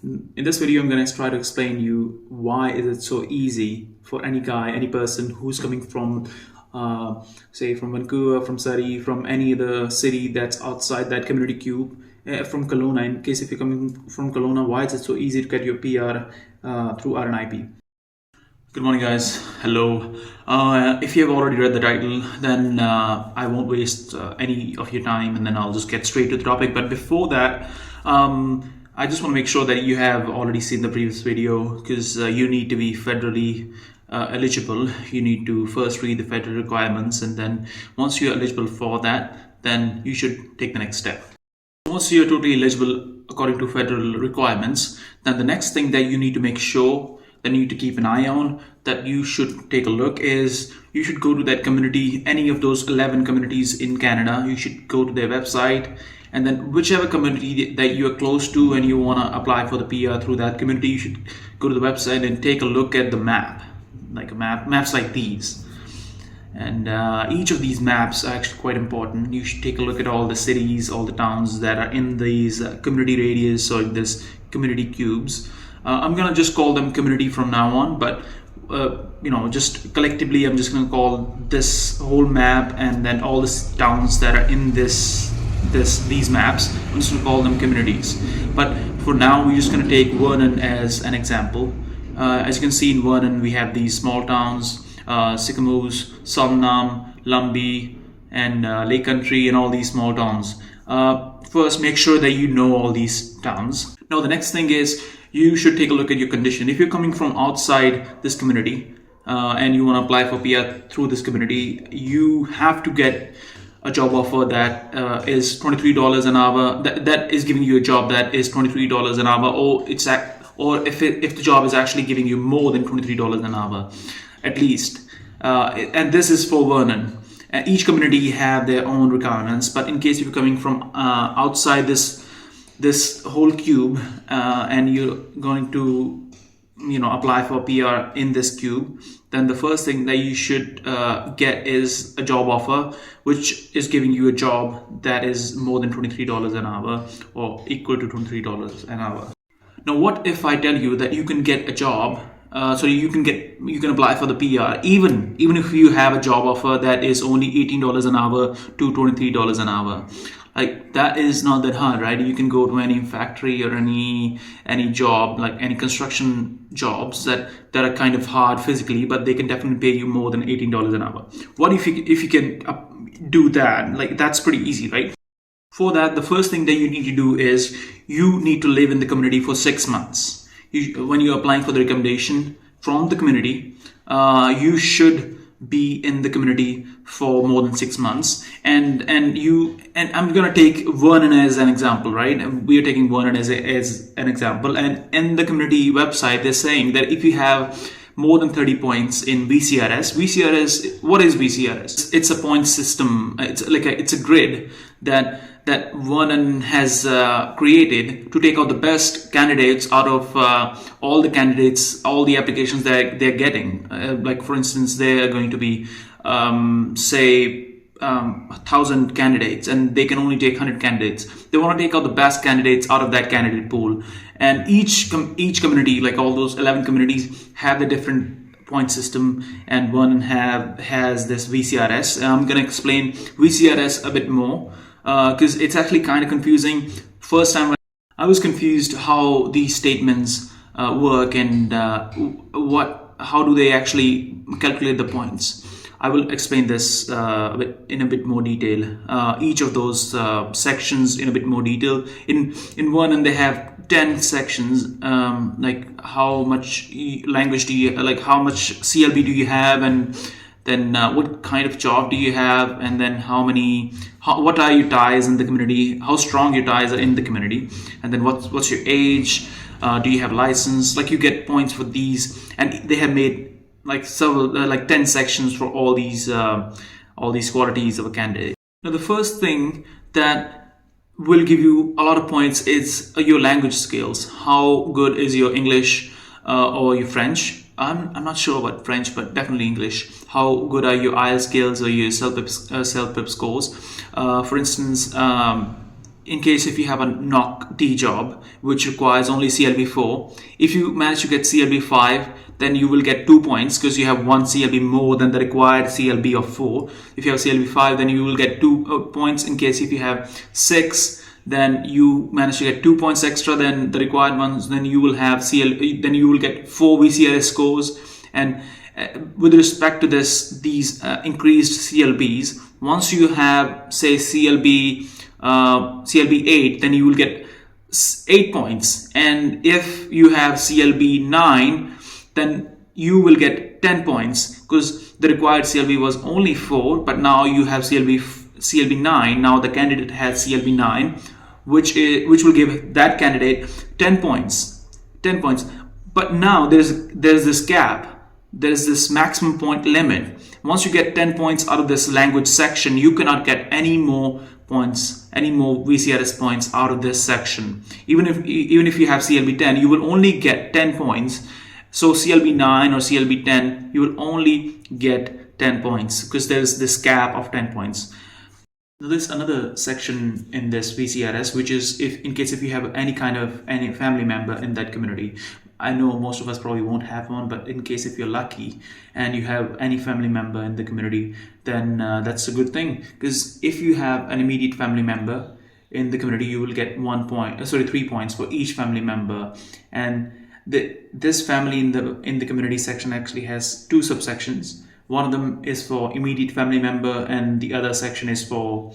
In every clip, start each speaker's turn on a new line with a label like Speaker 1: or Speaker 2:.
Speaker 1: In this video, I'm going to try to explain you why is it so easy for any guy, any person who's coming from, say, from Vancouver, from Surrey, from any other city that's outside that community cube, from Kelowna. In case if you're coming from Kelowna, why is it so easy to get your PR through RNIP? Good morning, guys. Hello. If you have already read the title, then I won't waste any of your time, and then I'll just get straight to the topic. But before that, I just want to make sure that you have already seen the previous video, because you need to be federally eligible. You need to first read the federal requirements, and then once you're eligible for that, then you should take the next step. Once you're totally eligible according to federal requirements, then the next thing that you need to make sure that you need to keep an eye on, that you should take a look, is you should go to that community, any of those 11 communities in Canada. You should go to their website, and then whichever community that you are close to and you want to apply for the PR through that community, you should go to the website and take a look at the map, maps like these. And each of these maps are actually quite important. You should take a look at all the cities, all the towns that are in these community radius or this community cubes. I'm gonna just call them community from now on, but just collectively, I'm just gonna call this whole map and then all the towns that are in these maps, I'm just gonna call them communities. But for now, we're just gonna take Vernon as an example. As you can see in Vernon, we have these small towns, Sicamous, Somnam, Lumbee, and Lake Country, and all these small towns. First, make sure that you know all these towns. Now, the next thing is you should take a look at your condition. If you're coming from outside this community and you want to apply for PR through this community, you have to get a job offer that is $23 an hour. That is giving you a job that is $23 an hour, or if the job is actually giving you more than $23 an hour, at least. And this is for Vernon. Each community have their own requirements, but in case you're coming from outside this whole cube and you're going to apply for PR in this cube, then the first thing that you should get is a job offer, which is giving you a job that is more than $23 an hour or equal to $23 an hour. Now, what if I tell you that you can get a job, so you can apply for the PR even if you have a job offer that is only $18 an hour to $23 an hour? Like, that is not that hard, right? You can go to any factory or any job, like any construction jobs that are kind of hard physically, but they can definitely pay you more than $18 an hour. What if you can do that? Like, that's pretty easy, right? For that, the first thing that you need to do is you need to live in the community for 6 months. When you're applying for the recommendation from the community, you should be in the community for more than 6 months. And I'm gonna take Vernon as an example, right? We are taking Vernon as an example. And in the community website, they're saying that if you have more than 30 points in VCRS, what is VCRS? It's a point system. It's a grid that Vernon has created to take out the best candidates out of all the applications that they're getting. Like, for instance, there are going to be, 1,000 candidates, and they can only take 100 candidates. They want to take out the best candidates out of that candidate pool. And each community, like all those 11 communities, have the different point system, and Vernon has this VCRS. I'm going to explain VCRS a bit more, because it's actually kind of confusing. First time I was confused how these statements work and how do they actually calculate the points. I will explain this in a bit more detail. Each of those sections in a bit more detail. In Vernon, they have 10 sections, like how much language do you, like how much CLB do you have, and then what kind of job do you have, and then what are your ties in the community, how strong your ties are in the community, and then what's your age, do you have license? Like, you get points for these, and they have made like several 10 sections for all these qualities of a candidate. Now, the first thing that will give you a lot of points is your language skills. How good is your English or your French? I'm not sure about French, but definitely English. How good are your IELTS skills or your CELPIP scores? For instance, in case if you have a knock D job which requires only CLB 4, if you manage to get CLB 5, then you will get 2 points because you have one CLB more than the required CLB of 4. If you have CLB 5, then you will get 2 points. In case if you have 6, then you manage to get 2 points extra than the required ones. Then you will have then you will get 4 VCRS scores. And with respect to these increased CLBs, once you have say CLB 8, then you will get 8 points. And if you have CLB 9, then you will get 10 points because the required CLB was only 4, but now you have CLB 9. Now the candidate has CLB 9, which will give that candidate 10 points. 10 points. But now there's this gap. There's this maximum point limit. Once you get 10 points out of this language section, you cannot get any more points, any more VCRS points out of this section. Even if you have CLB 10, you will only get 10 points. So CLB 9 or CLB 10, you will only get 10 points because there's this cap of 10 points. Now there's another section in this VCRS, which is in case if you have any family member in that community. I know most of us probably won't have one, but in case if you're lucky and you have any family member in the community, then that's a good thing. Because if you have an immediate family member in the community, you will get 3 points for each family member. And this family in the community section actually has 2 subsections. One of them is for immediate family member, and the other section is for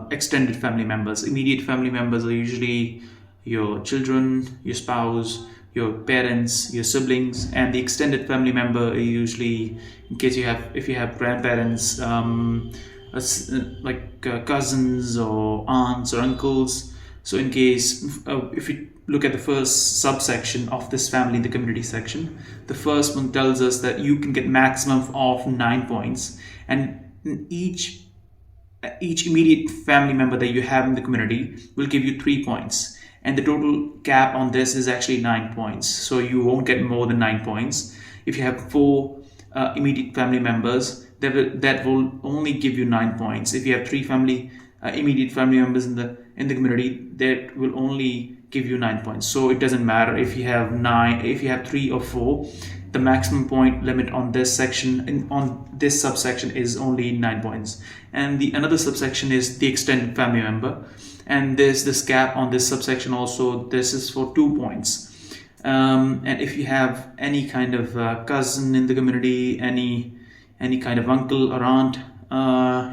Speaker 1: extended family members. Immediate family members are usually your children, your spouse, your parents, your siblings, and the extended family member are usually, in case if you have grandparents, like cousins or aunts or uncles. So in case if you look at the first subsection of this family in the community section, the first one tells us that you can get maximum of 9 points, and each immediate family member that you have in the community will give you 3 points. And the total cap on this is actually 9 points. So you won't get more than 9 points. If you have 4 immediate family members, that will only give you 9 points. If you have 3 immediate family members in the community, that will only give you 9 points. So it doesn't matter if you have 3 or 4. The maximum point limit on this section, on this subsection, is only 9 points. And another subsection is the extended family member. And there's this cap on this subsection also. This is for 2 points. And if you have any kind of cousin in the community, any kind of uncle or aunt,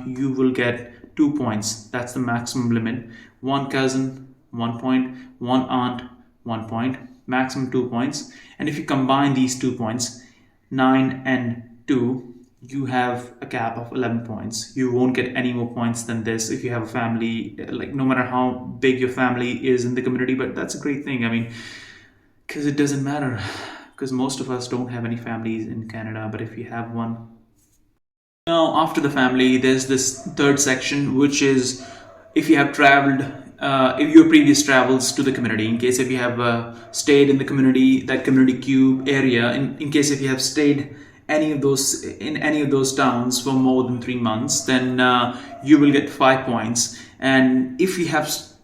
Speaker 1: you will get 2 points. That's the maximum limit. 1 cousin, 1 point. 1 aunt, 1 point. Maximum 2 points. And if you combine these 2 points, 9 and 2, you have a cap of 11 points. You won't get any more points than this if you have a family, like no matter how big your family is in the community. But that's a great thing. I mean, because it doesn't matter, because most of us don't have any families in Canada. But if you have one, now after the family, there's this third section, which is if you have traveled, if your previous travels to the community. In case if you have stayed in the community, that community cube area, in case if you have stayed in any of those towns for more than 3 months, then you will get 5 points. And if you have stayed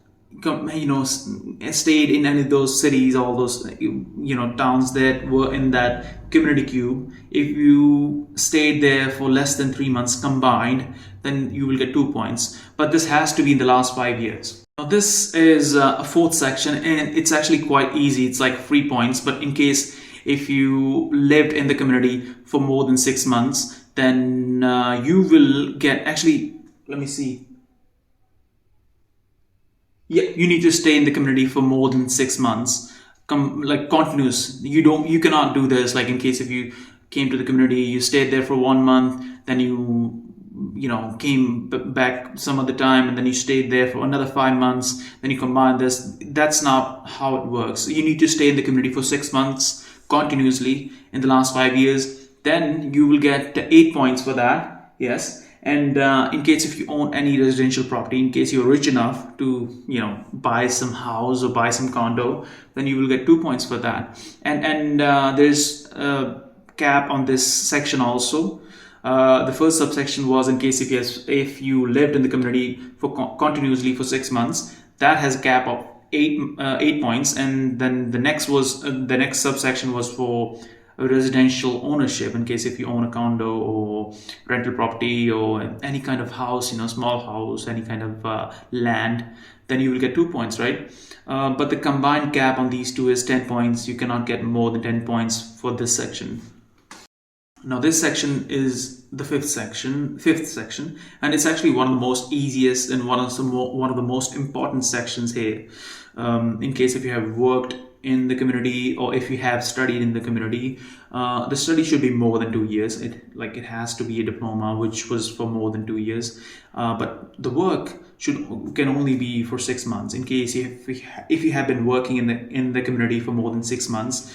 Speaker 1: in any of those cities, all those towns that were in that community cube, if you stayed there for less than 3 months combined, then you will get 2 points. But this has to be in the last 5 years. Now this is a fourth section, and it's actually quite easy. It's like 3 points. But in case if you lived in the community for more than 6 months, then you will get, actually, let me see. Yeah, you need to stay in the community for more than 6 months, like continuous. You cannot do this. Like in case if you came to the community, you stayed there for 1 month, then you came back some other time, and then you stayed there for another 5 months, then you combine this. That's not how it works. You need to stay in the community for 6 months continuously in the last 5 years. Then you will get 8 points for that. Yes. And in case if you own any residential property, in case you're rich enough to buy some house or buy some condo, then you will get 2 points for that. And there's a cap on this section also. The first subsection was in case if you lived in the community for continuously for 6 months, that has a cap of 8 points. And then the next subsection was for residential ownership, in case if you own a condo or rental property or any kind of house, small house, any kind of land, then you will get 2 points, right? But the combined cap on these two is 10 points. You cannot get more than 10 points for this section. Now this section is the fifth section, and it's actually one of the most easiest and one of the most important sections here. In case if you have worked in the community or if you have studied in the community, the study should be more than 2 years. It has to be a diploma, which was for more than 2 years. But the work can only be for 6 months. In case if you have been working in the community for more than 6 months,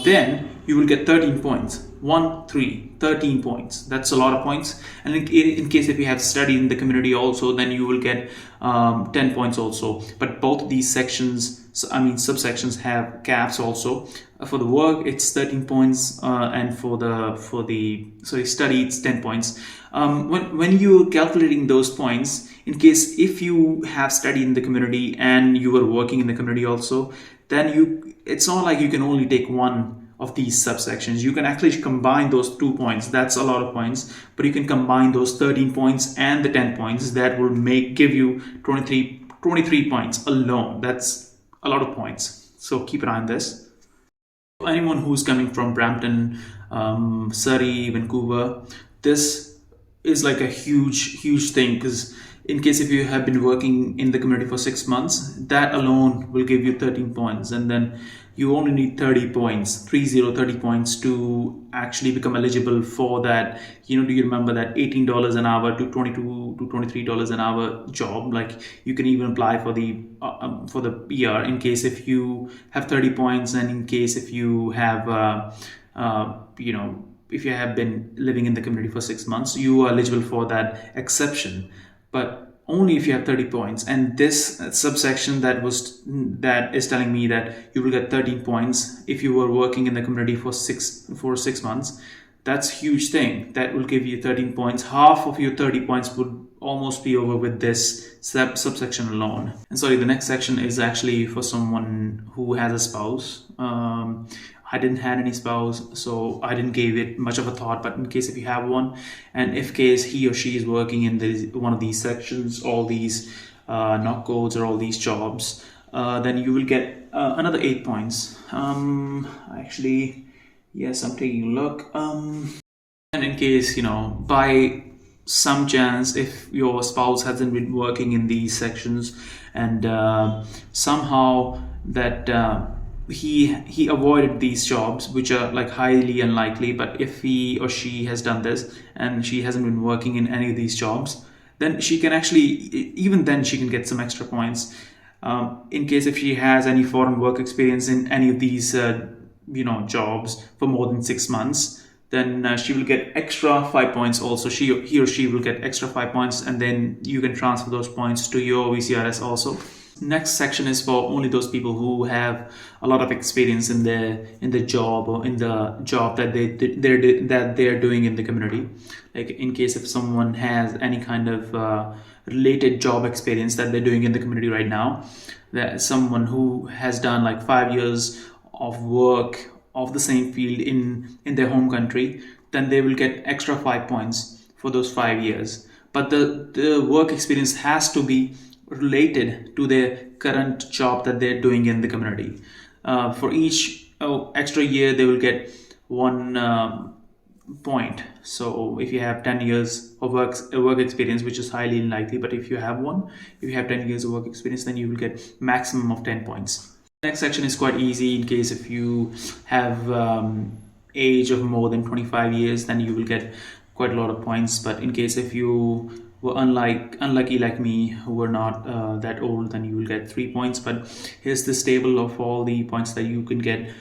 Speaker 1: then you will get 13 points. 13 points. That's a lot of points. And in case if you have studied in the community also, then you will get 10 points also. But both of these subsections have caps also. For the work, it's 13 points, and for the study, it's 10 points. When you're calculating those points, in case if you have studied in the community and you were working in the community also, then it's not like you can only take one of these subsections. You can actually combine those 2 points. That's a lot of points, but you can combine those 13 points and the 10 points. That will give you 23 points alone. That's a lot of points. So keep an eye on this. Anyone who's coming from Brampton, Surrey, Vancouver, this is like a huge thing, because in case if you have been working in the community for 6 months, that alone will give you 13 points. And then you only need 30 points to actually become eligible for that. Do you remember that $18 an hour to $22 to $23 an hour job? Like, you can even apply for the PR in case if you have 30 points, and in case if you have if you have been living in the community for 6 months, you are eligible for that exception, but only if you have 30 points. And this subsection that is telling me that you will get 13 points if you were working in the community for 6 months. That's a huge thing. That will give you 13 points. Half of your 30 points would almost be over with this subsection alone. And sorry, the next section is actually for someone who has a spouse. I didn't have any spouse, so I didn't give it much of a thought. But in case if you have one, and if case he or she is working in one of these sections, all these knock codes or all these jobs, then you will get another 8 points. Actually, yes, I'm taking a look. And in case, by some chance, if your spouse hasn't been working in these sections, and somehow that he avoided these jobs, which are like highly unlikely, but if he or she has done this and she hasn't been working in any of these jobs, then she can get some extra points. In case if she has any foreign work experience in any of these jobs for more than 6 months, then she will get extra 5 points also. He or she will get extra 5 points, and then you can transfer those points to your VCRS also. Next section is for only those people who have a lot of experience in the job, or in the job that they're doing in the community. Like, in case if someone has any kind of related job experience that they're doing in the community right now, that someone who has done like 5 years of work of the same field in their home country, then they will get extra 5 points for those 5 years. But the work experience has to be related to their current job that they're doing in the community. For each extra year, they will get 1 point. So if you have 10 years of work experience, which is highly unlikely, but if you have 10 years of work experience, then you will get maximum of 10 points. Next section is quite easy. In case if you have age of more than 25 years, then you will get quite a lot of points. But in case if you were unlucky like me, who were not that old, then you will get 3 points. But here's this table of all the points that you can get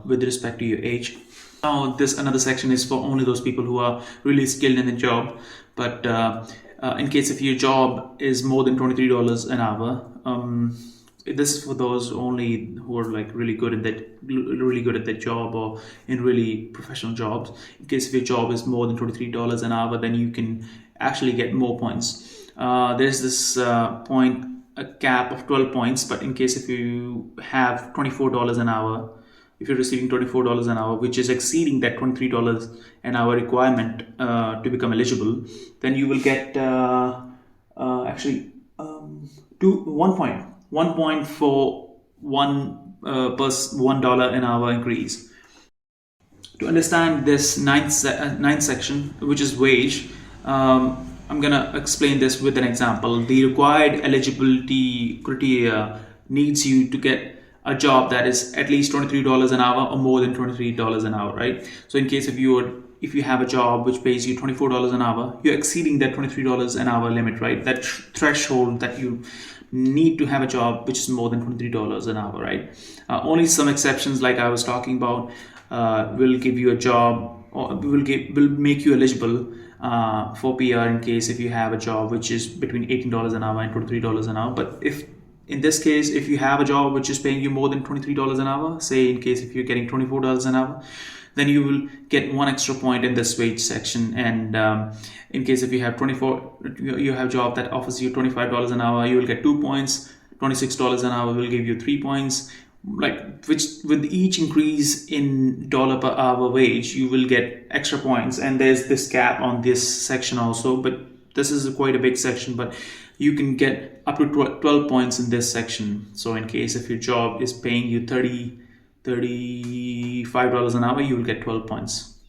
Speaker 1: with respect to your age. Now another section is for only those people who are really skilled in the job. But in case if your job is more than $23 an hour, this is for those only who are like really good at that job, or in really professional jobs. In case if your job is more than $23 an hour, then you can actually get more points. There's this point a cap of 12 points, but in case if you have $24 an hour, if you're receiving $24 an hour, which is exceeding that $23 an hour requirement to become eligible, then you will get actually two 1 point for plus $1 an hour increase. To understand this ninth section, which is wage, I'm gonna explain this with an example. The required eligibility criteria needs you to get a job that is at least $23 an hour or more than $23 an hour, right? So in case if you have a job which pays you $24 an hour, you're exceeding that $23 an hour limit, right? That threshold that you need to have a job which is more than $23 an hour, right? Only some exceptions, like I was talking about, will give you a job or will make you eligible for PR in case if you have a job which is between $18 an hour and $23 an hour. But if in this case, if you have a job which is paying you more than $23 an hour, say in case if you're getting $24 an hour, then you will get 1 extra point in this wage section. And in case if you have you have a job that offers you $25 an hour, you will get 2 points. $26 an hour will give you 3 points. Which with each increase in dollar per hour wage, you will get extra points. And there's this cap on this section also, but this is quite a big section, but you can get up to 12 points in this section. So in case if your job is paying you $35 an hour, you will get 12 points.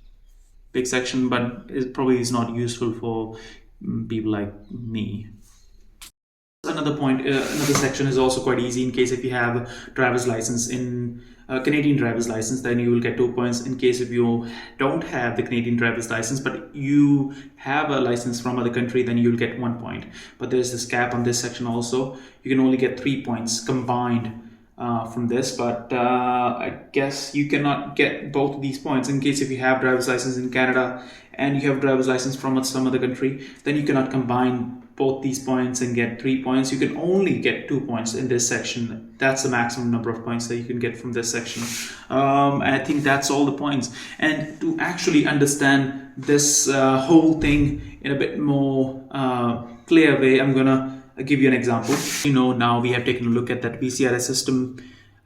Speaker 1: Big section, but it probably is not useful for people like me. Another point, another section is also quite easy. In case if you have a driver's license in Canadian driver's license, then you will get 2 points. In case if you don't have the Canadian driver's license, but you have a license from other country, then you'll get 1 point. But there's this cap on this section also. You can only get 3 points combined from this, but I guess you cannot get both of these points. In case if you have driver's license in Canada and you have driver's license from some other country, then you cannot combine both these points and get 3 points. You can only get 2 points in this section. That's the maximum number of points that you can get from this section. And I think that's all the points. And to actually understand this whole thing in a bit more clear way, I'm gonna give you an example. Now we have taken a look at that VCRS system,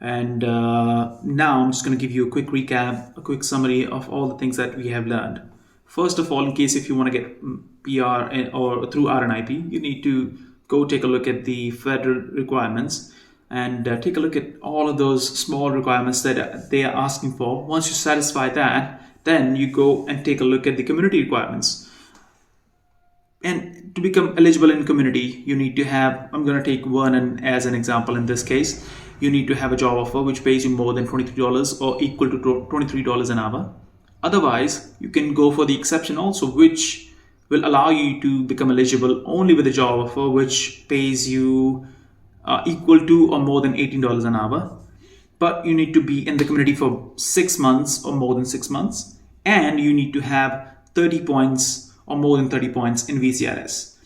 Speaker 1: and now I'm just going to give you a quick recap, a quick summary of all the things that we have learned. First of all, in case if you want to get PR or through RNIP, you need to go take a look at the federal requirements and take a look at all of those small requirements that they are asking for. Once you satisfy that, then you go and take a look at the community requirements. And to become eligible in community, you need to have, I'm going to take Vernon as an example in this case. You need to have a job offer which pays you more than $23 or equal to $23 an hour. Otherwise, you can go for the exception also, which will allow you to become eligible only with a job offer which pays you equal to or more than $18 an hour. But you need to be in the community for 6 months or more than 6 months. And you need to have 30 points or more than 30 points in VCRS.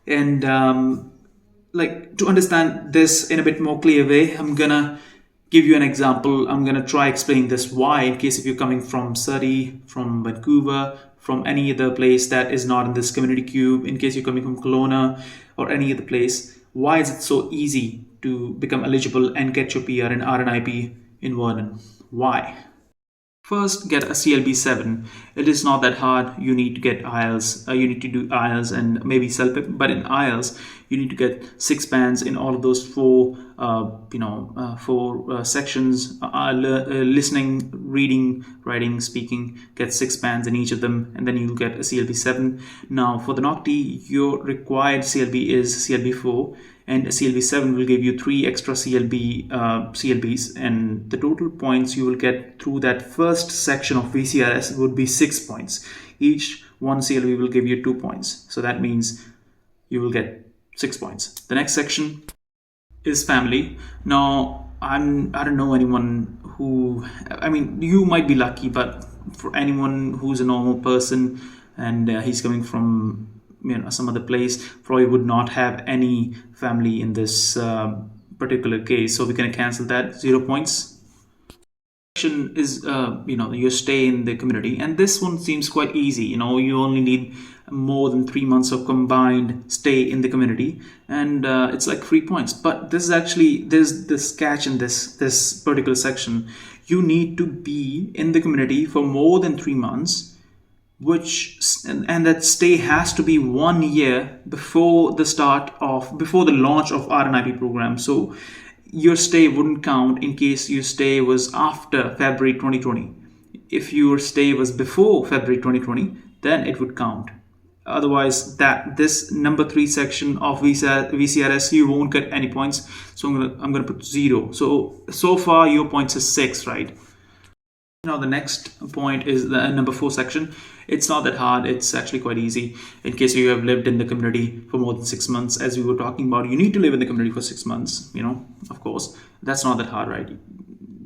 Speaker 1: And to understand this in a bit more clear way, I'm gonna give you an example. I'm gonna try explain this why, in case if you're coming from Surrey, from Vancouver, from any other place that is not in this community cube, in case you're coming from Kelowna or any other place, why is it so easy to become eligible and get your PR in RNIP in Vernon? Why? First, get a CLB 7. It is not that hard. You need to get IELTS. You need to do IELTS and maybe CELPIP. But in IELTS, you need to get 6 bands in all of those four sections: listening, reading, writing, speaking. Get 6 bands in each of them, and then you'll get a CLB 7. Now, for the NOCTI, your required CLB is CLB 4. And a CLB 7 will give you 3 extra CLBs, and the total points you will get through that first section of VCRS would be 6 points. Each one CLB will give you 2 points, so that means you will get 6 points. The next section is family. Now, I don't know anyone who, you might be lucky, but for anyone who's a normal person and he's coming from some other place, probably would not have any family in this particular case, so we're going to cancel that. 0 points. Section is you stay in the community, and this one seems quite easy. You only need more than 3 months of combined stay in the community, and it's like 3 points. But this is actually, there's this catch in this particular section. You need to be in the community for more than 3 months, and that stay has to be 1 year before the launch of RNIP program. So your stay wouldn't count in case your stay was after February 2020. If your stay was before February 2020, then it would count. Otherwise, this number 3 section of VCRS, you won't get any points. So I'm gonna put 0. So far your points is 6, right? Now the next point is the number 4 section. It's not that hard. It's actually quite easy. In case you have lived in the community for more than 6 months, as we were talking about, you need to live in the community for 6 months. Of course, that's not that hard, right?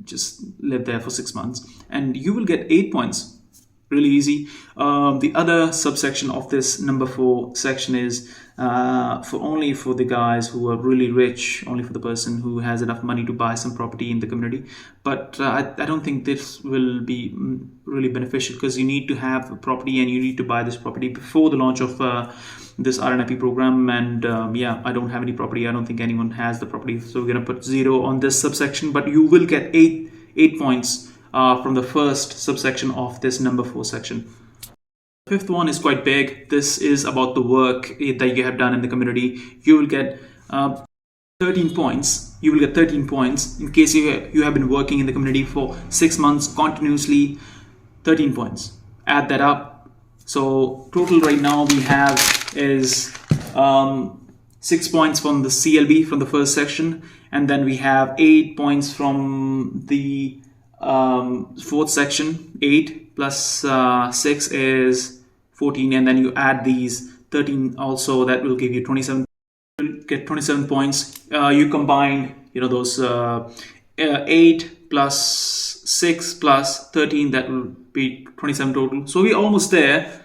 Speaker 1: Just live there for 6 months and you will get 8 points. Really easy. The other subsection of this number 4 section is only for the guys who are really rich, only for the person who has enough money to buy some property in the community. But I don't think this will be really beneficial, because you need to have a property and you need to buy this property before the launch of this RNIP program. And yeah, I don't have any property. I don't think anyone has the property. So we're going to put 0 on this subsection, but you will get 8 points from the first subsection of this number 4 section. The 5th one is quite big. This is about the work that you have done in the community. You will get 13 points. You will get 13 points in case you have been working in the community for 6 months continuously. 13 points. Add that up. So total right now we have is 6 points from the CLB, from the first section, and then we have 8 points from the 4th section. 8 plus 6 is 14, and then you add these 13 also. That will give you 27. You'll get 27 points. You combine those 8 plus 6 plus 13, that will be 27 total. So we're almost there.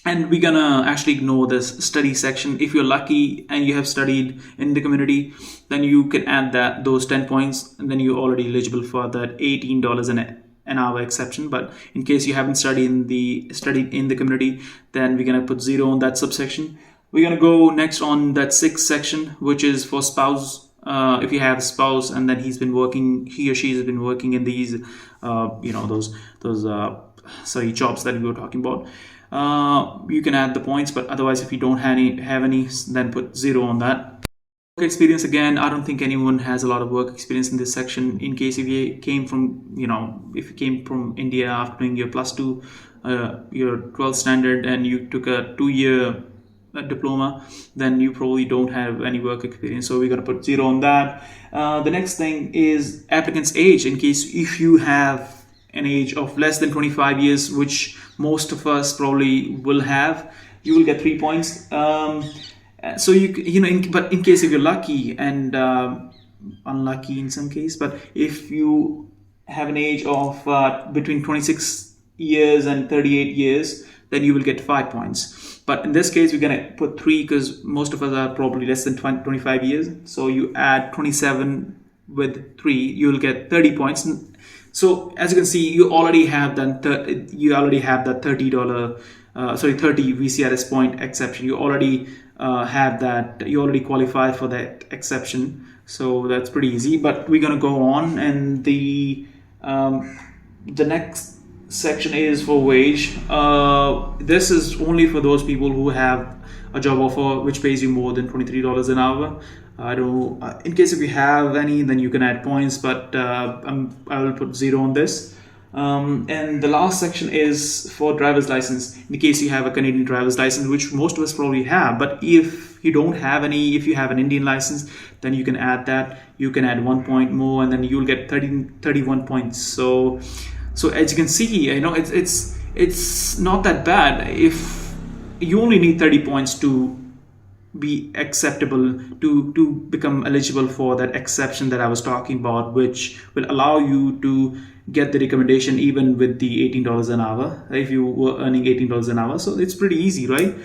Speaker 1: And we're gonna actually ignore this study section. If you're lucky and you have studied in the community, then you can add those 10 points, and then you're already eligible for that $18 an hour exception. But in case you haven't studied in the community, then we're gonna put 0 on that subsection. We're gonna go next on that 6th section, which is for spouse. If you have a spouse and then he or she has been working in these those jobs that we were talking about, you can add the points. But otherwise, if you don't have any, then put 0 on that. Work experience, again, I don't think anyone has a lot of work experience in this section. In case if you came from India after doing your +2, your 12th standard, and you took a 2-year diploma, then you probably don't have any work experience. So we're going to put 0 on that. The next thing is applicant's age. In case if you have an age of less than 25 years, which most of us probably will have, you will get 3 points. So but in case if you're lucky and unlucky in some case, but if you have an age of between 26 years and 38 years, then you will get 5 points. But in this case, we're going to put 3, because most of us are probably less than 25 years. So you add 27 with 3, you will get 30 points. So as you can see, you already have that $30 VCRS point exception. You already have that. You already qualify for that exception. So that's pretty easy. But we're gonna go on, and the next section is for wage. This is only for those people who have a job offer which pays you more than $23 an hour. I don't. In case if you have any, then you can add points, but I will put 0 on this. And the last section is for driver's license. In case you have a Canadian driver's license, which most of us probably have, but if you don't have any, if you have an Indian license, then you can add that. You can add 1 point more, and then you'll get 31 points. So as you can see, it's not that bad. If you only need 30 points to be acceptable, to become eligible for that exception that I was talking about, which will allow you to get the recommendation even with the $18 an hour, if you were earning $18 an hour. So it's pretty easy, right?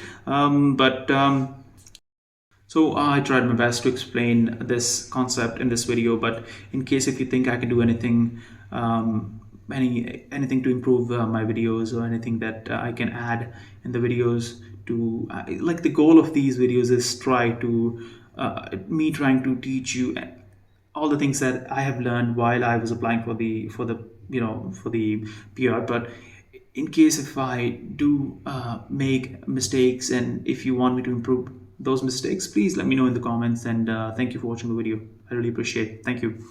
Speaker 1: So I tried my best to explain this concept in this video, but in case if you think I can do anything anything to improve my videos, or anything that I can add in the videos. To like, the goal of these videos is trying to teach you all the things that I have learned while I was applying for the PR. But in case if I do make mistakes, and if you want me to improve those mistakes, please let me know in the comments. And thank you for watching the video. I really appreciate it. Thank you.